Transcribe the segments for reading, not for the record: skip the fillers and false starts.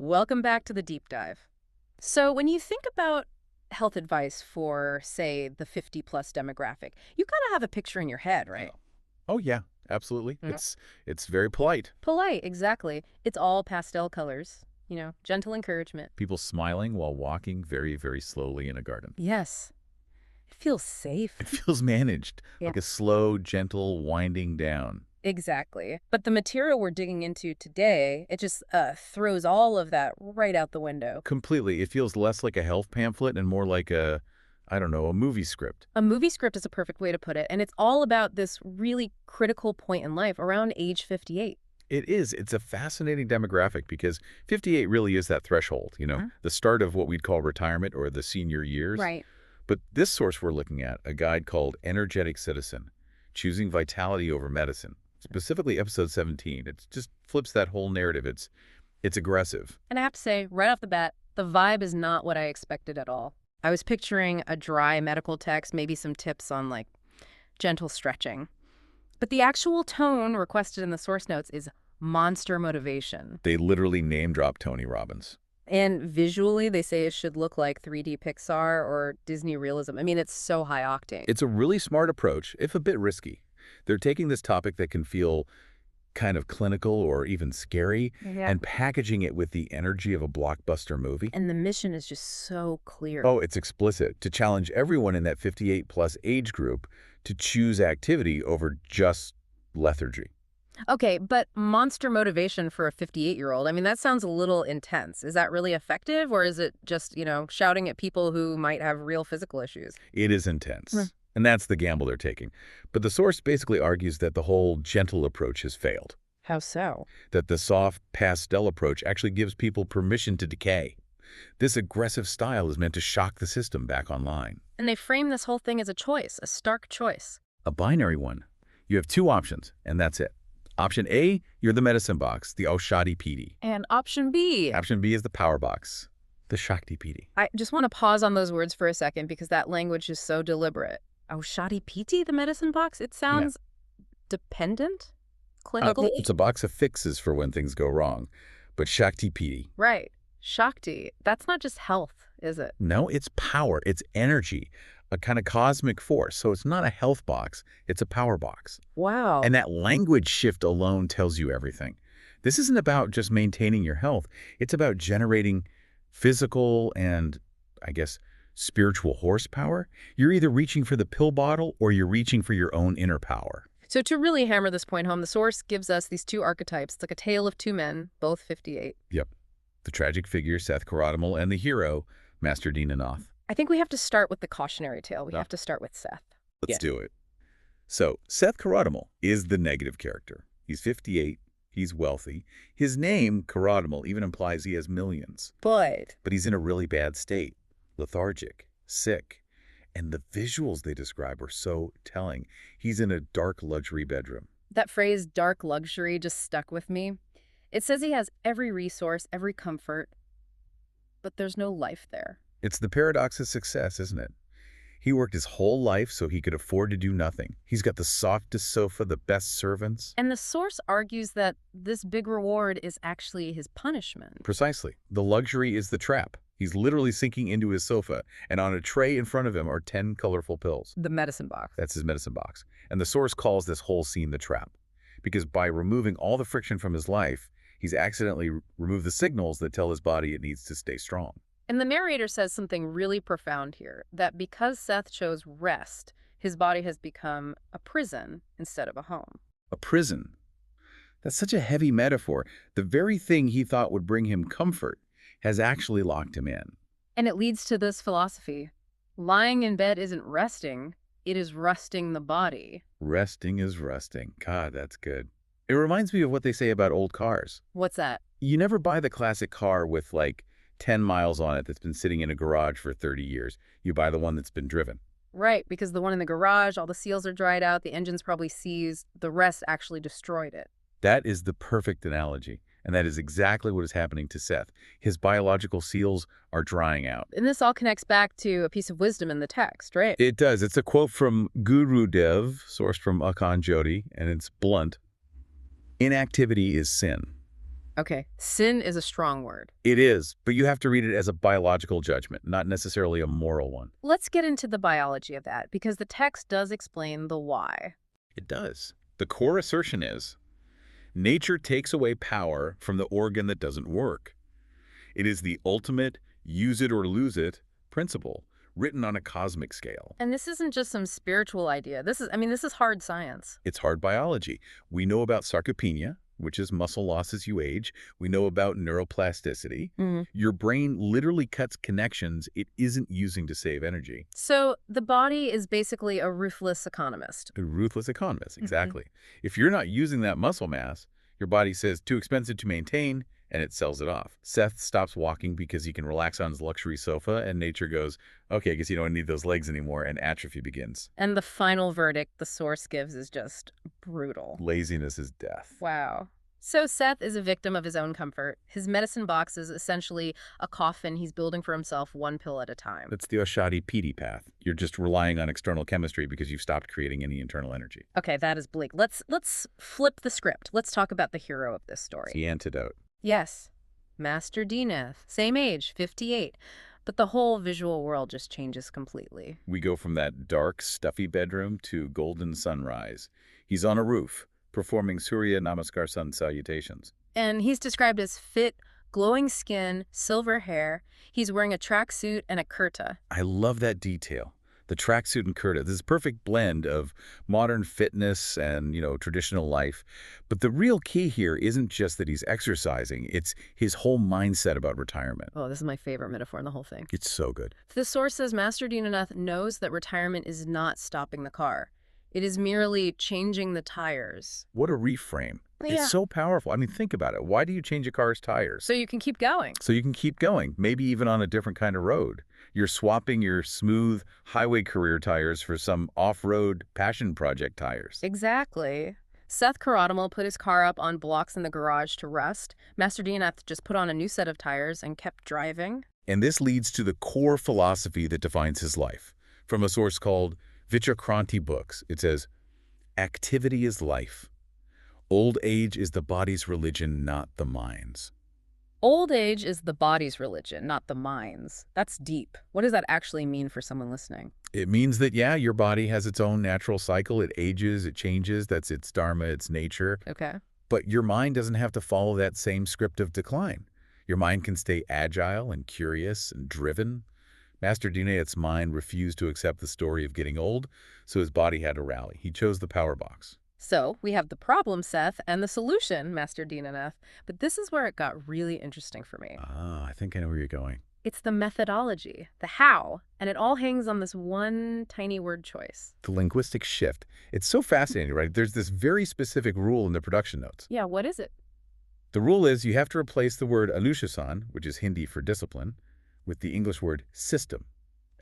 Welcome back to the deep dive. So, when you think about health advice for, say, the 50-plus demographic, you kind of have a picture in your head, right? Oh yeah, absolutely. Mm. It's very polite. Polite, exactly. It's all pastel colors, gentle encouragement. People smiling while walking very, very slowly in a garden. Yes, it feels It safe. feels managed, Yeah. like a slow, gentle winding down. Exactly. But the material we're digging into today, it just throws all of that right out the window. Completely. It feels less like a health pamphlet and more like I don't know, a movie script. A movie script is a perfect way to put it, and it's all about this really critical point in life around age 58. It is. It's a fascinating demographic because 58 really is that threshold, the start of what we'd call retirement or the senior years. Right. But this source we're looking at, a guide called Energetic Citizen, Choosing Vitality Over Medicine, specifically episode 17. It just flips that whole narrative. It's aggressive. And I have to say, right off the bat, the vibe is not what I expected at all. I was picturing a dry medical text, maybe some tips on, like, gentle stretching. But the actual tone requested in the source notes is monster motivation. They literally name drop Tony Robbins. And visually, they say it should look like 3D Pixar or Disney realism. I mean, it's so high octane. It's a really smart approach, if a bit risky. They're taking this topic that can feel kind of clinical or even scary Yeah. and packaging it with the energy of a blockbuster movie. And the mission is just so clear. Oh, it's explicit, to challenge everyone in that 58-plus age group to choose activity over just lethargy. Okay, but monster motivation for a 58-year-old, I mean, that sounds a little intense. Is that really effective, or is it just, shouting at people who might have real physical issues? It is intense, Hmm. and that's the gamble they're taking. But the source basically argues that the whole gentle approach has failed, How so? that the soft pastel approach actually gives people permission to decay. This aggressive style is meant to shock the system back online. And they frame this whole thing as a choice, a stark choice. A binary one. You have two options, and that's it. Option A, you're the medicine box, the Aushadhi PD. And option B. Option B is the power box, the Shakti PD. I just want to pause on those words for a second because that language is so deliberate. Oh, Shoddy PT, the medicine box? It sounds dependent? Clinically? It's a box of fixes for when things go wrong, but Shakti PD. Right. Shakti. That's not just health, is it? No, it's power, it's energy, a kind of cosmic force. So it's not a health box, it's a power box. Wow. And that language shift alone tells you everything. This isn't about just maintaining your health. It's about generating physical and, I guess, spiritual horsepower. You're either reaching for the pill bottle or you're reaching for your own inner power. So to really hammer this point home, the source gives us these two archetypes. It's like a tale of two men, both 58. Yep. The tragic figure, Seth Karadimal, and the hero, Master Dinanath. I think we have to start with the cautionary tale. We Yeah. have to start with Seth. Let's do it. So, Seth Karadimal is the negative character. He's 58. He's wealthy. His name, Karadimal, even implies he has millions. But But he's in a really bad state, lethargic, sick. And the visuals they describe are so telling. He's in a dark luxury bedroom. that phrase, dark luxury, just stuck with me. It says he has every resource, every comfort, but there's no life there. It's the paradox of success, isn't it? He worked his whole life so he could afford to do nothing. He's got the softest sofa, the best servants. And the source argues that this big reward is actually his punishment. Precisely. The luxury is the trap. He's literally sinking into his sofa, and on a tray in front of him are 10 colorful pills. The medicine box. That's his medicine box. And the source calls this whole scene the trap. Because by removing all the friction from his life, he's accidentally removed the signals that tell his body it needs to stay strong. And the narrator says something really profound here, that because Seth chose rest, his body has become a prison instead of a home. A prison. That's such a heavy metaphor. The very thing he thought would bring him comfort has actually locked him in. And it leads to this philosophy. Lying in bed isn't resting, it is rusting the body. Resting is rusting. God, that's good. It reminds me of what they say about old cars. What's that? You never buy the classic car with like 10 miles on it that's been sitting in a garage for 30 years. You buy the one that's been driven. Right, because the one in the garage, all the seals are dried out, the engine's probably seized, the rest actually destroyed it. That is the perfect analogy. And that is exactly what is happening to Seth. His biological seals are drying out. And this all connects back to a piece of wisdom in the text, right? It does. It's a quote from Guru Dev, sourced from Akan Jyoti, and it's blunt. Inactivity is sin. Okay, sin is a strong word. It is, but you have to read it as a biological judgment, not necessarily a moral one. Let's get into the biology of that, because the text does explain the why. It does. The core assertion is, nature takes away power from the organ that doesn't work. It is the ultimate use it or lose it principle, written on a cosmic scale. And this isn't just some spiritual idea. This is hard science. It's hard biology. We know about sarcopenia, which is muscle loss as you age. We know about neuroplasticity. Mhm. Your brain literally cuts connections it isn't using to save energy. So the body is basically a ruthless economist. A ruthless economist, exactly. If you're not using that muscle mass, your body says too expensive to maintain, and it sells it off. Seth stops walking because he can relax on his luxury sofa, and nature goes, okay, I guess you don't need those legs anymore, and atrophy begins. And the final verdict the source gives is just brutal. Laziness is death. Wow. So Seth is a victim of his own comfort. His medicine box is essentially a coffin he's building for himself one pill at a time. That's the Oshadi-Pedi path. You're just relying on external chemistry because you've stopped creating any internal energy. Okay, that is bleak. Let's flip the script. Let's talk about the hero of this It's story. the antidote. Yes, Master Dineth, same age, 58. But the whole visual world just changes completely. We go from that dark, stuffy bedroom to golden sunrise. He's on a roof, performing Surya Namaskar sun salutations. And he's described as fit, glowing skin, silver hair. He's wearing a tracksuit and a kurta. I love that detail. The tracksuit and kurta, this perfect blend of modern fitness and, traditional life. But the real key here isn't just that he's exercising, it's his whole mindset about retirement. Oh, this is my favorite metaphor in the whole thing. It's so good. The source says Master Dinanath knows that retirement is not stopping the car. It is merely changing the tires. What a reframe. Yeah. It's so powerful. I mean, think about it. Why do you change a car's tires? So you can keep going. So you can keep going, maybe even on a different kind of road. You're swapping your smooth highway career tires for some off-road passion project tires. Exactly. Seth Karadamal put his car up on blocks in the garage to rest. Master Dinanath just put on a new set of tires and kept driving. And this leads to the core philosophy that defines his life. From a source called Vichakranti Books, it says, activity is life. Old age is the body's religion, not the mind's. Old age is the body's religion, not the mind's. That's deep. What does that actually mean for someone listening? It means that, yeah, your body has its own natural cycle. It ages, it changes. That's its dharma, its nature. Okay. But your mind doesn't have to follow that same script of decline. Your mind can stay agile and curious and driven. Master Dinanath's mind refused to accept the story of getting old, so his body had to rally. He chose the power box. So we have the problem, Seth, and the solution, Master Dinanath. But this is where it got really interesting for me. I think I know where you're going. It's the methodology, the how, and it all hangs on this one tiny word choice. The linguistic shift. It's so fascinating, right? There's this very specific rule in the production notes. Yeah, what is it? The rule is you have to replace the word Anushasan, which is Hindi for discipline, with the English word system.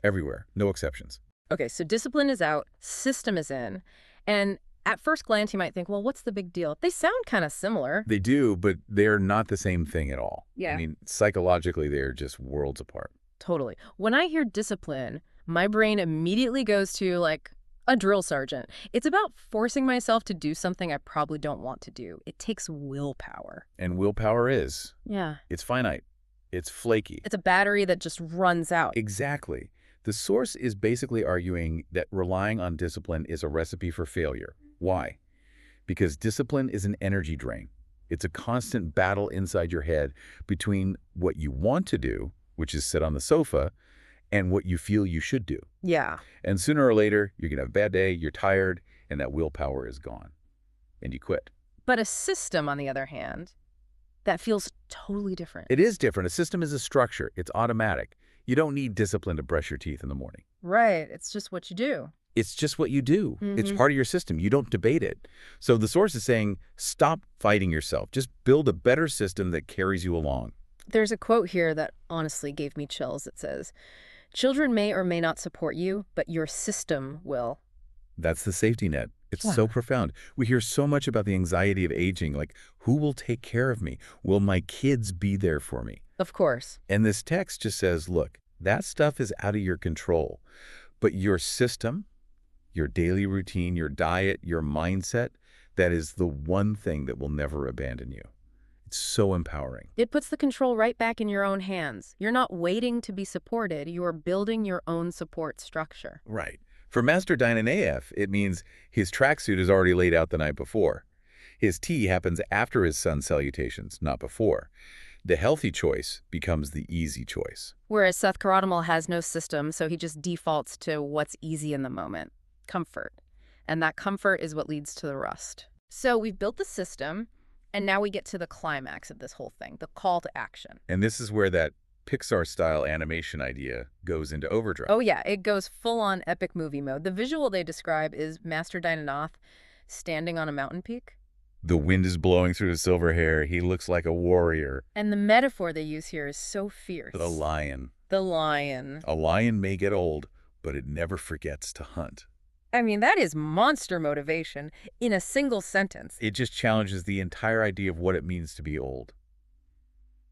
Everywhere, no exceptions. Okay, so discipline is out, system is in, and at first glance you might think, well, what's the big deal? They sound kind of similar. They do, but they're not the same thing at all. Yeah. I mean, psychologically, they're just worlds apart. Totally. When I hear discipline, my brain immediately goes to, like, a drill sergeant. It's about forcing myself to do something I probably don't want to do. It takes willpower. And willpower is. Yeah. It's finite. It's flaky. It's a battery that just runs out. Exactly. The source is basically arguing that relying on discipline is a recipe for failure. Why? Because discipline is an energy drain. It's a constant battle inside your head between what you want to do, which is sit on the sofa, and what you feel you should do. Yeah. And sooner or later, you're going to have a bad day, you're tired, and that willpower is gone. And you quit. But a system, on the other hand, that feels totally different. It is different. A system is a structure. It's automatic. You don't need discipline to brush your teeth in the morning. Right. It's just what you do. It's just what you do. It's Mhm. part of your system. You don't debate it. So the source is saying, stop fighting yourself. Just build a better system that carries you along. There's a quote here that honestly gave me chills. It says, children may or may not support you, but your system will. That's the safety net. It's Yeah. so profound. We hear so much about the anxiety of aging, like, who will take care of me? Will my kids be there for me? Of course. And this text just says, look, that stuff is out of your control. But your system, your daily routine, your diet, your mindset, that is the one thing that will never abandon you. It's so empowering. It puts the control right back in your own hands. You're not waiting to be supported. You are building your own support structure. Right. For Master Dynanaev, it means his tracksuit is already laid out the night before. His tea happens after his sun salutations, not before. The healthy choice becomes the easy choice. Whereas Seth Karadimal has no system, so he just defaults to what's easy in the moment. Comfort. And that comfort is what leads to the rust. So we've built the system, and now we get to the climax of this whole thing, the call to action. And this is where that Pixar-style animation idea goes into overdrive. Oh yeah, it goes full-on epic movie mode. The visual they describe is Master Dynanath standing on a mountain peak. The wind is blowing through his silver hair. He looks like a warrior. And the metaphor they use here is so fierce. The lion. The lion. A lion may get old, but it never forgets to hunt. I mean, that is monster motivation in a single sentence. It just challenges the entire idea of what it means to be old.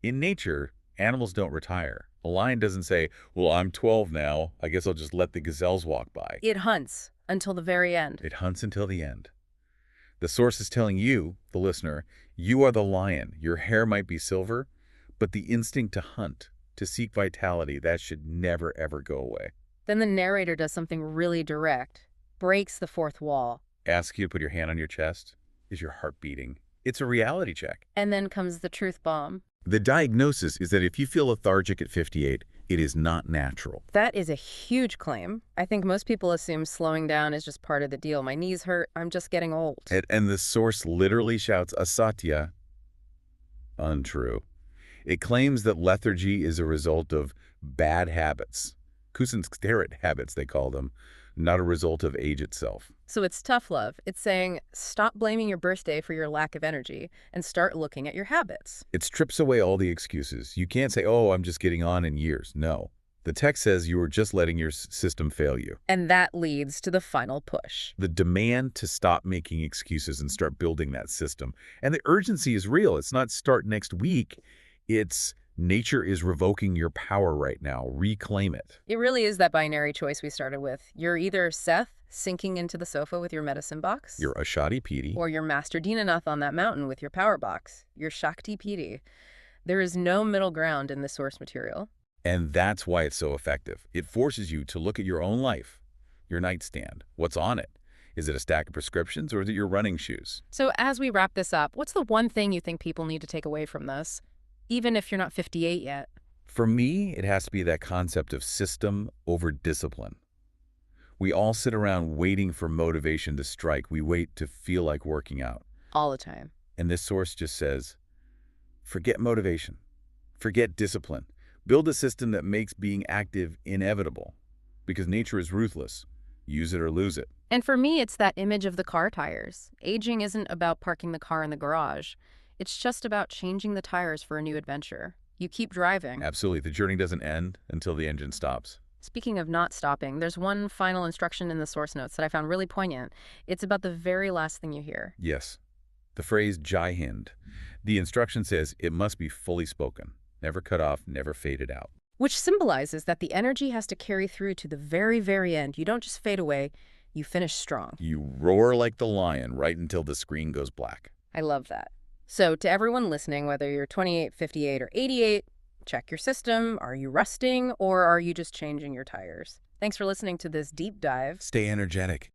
In nature, animals don't retire. A lion doesn't say, well, I'm 12 now. I guess I'll just let the gazelles walk by. It hunts until the very end. It hunts until the end. The source is telling you, the listener, you are the lion. Your hair might be silver, but the instinct to hunt, to seek vitality, that should never, ever go away. Then the narrator does something really direct, breaks the fourth wall. Asks you to put your hand on your chest. Is your heart beating? It's a reality check. And then comes the truth bomb. The diagnosis is that if you feel lethargic at 58, it is not natural. That is a huge claim. I think most people assume slowing down is just part of the deal. My knees hurt. I'm just getting old. And the source literally shouts asatya. Untrue. It claims that lethargy is a result of bad habits. Kusinsterit habits, they call them, not a result of age itself. So it's tough love. It's saying, stop blaming your birthday for your lack of energy and start looking at your habits. It strips away all the excuses. You can't say, oh, I'm just getting on in years. No. The text says you are just letting your system fail you. And that leads to the final push. The demand to stop making excuses and start building that system. And the urgency is real. It's not start next week. It's nature is revoking your power right now. Reclaim it. It really is that binary choice we started with. You're either Seth sinking into the sofa with your medicine box. You're Ashadi Pidi. Or you're Master Dinanath on that mountain with your power box. You're Shakti Pidi. There is no middle ground in the source material. And that's why it's so effective. It forces you to look at your own life, your nightstand. What's on it? Is it a stack of prescriptions or is it your running shoes? So as we wrap this up, what's the one thing you think people need to take away from this? Even if you're not 58 yet. For me, it has to be that concept of system over discipline. We all sit around waiting for motivation to strike. We wait to feel like working out. All the time. And this source just says, forget motivation. Forget discipline. Build a system that makes being active inevitable. Because nature is ruthless. Use it or lose it. And for me, it's that image of the car tires. Aging isn't about parking the car in the garage. It's just about changing the tires for a new adventure. You keep driving. Absolutely. The journey doesn't end until the engine stops. Speaking of not stopping, there's one final instruction in the source notes that I found really poignant. It's about the very last thing you hear. Yes. The phrase Jai Hind. The instruction says it must be fully spoken. Never cut off, never faded out. Which symbolizes that the energy has to carry through to the very, very end. You don't just fade away, you finish strong. You roar like the lion right until the screen goes black. I love that. So to everyone listening, whether you're 28, 58, or 88, check your system. Are you rusting or are you just changing your tires? Thanks for listening to this deep dive. Stay energetic.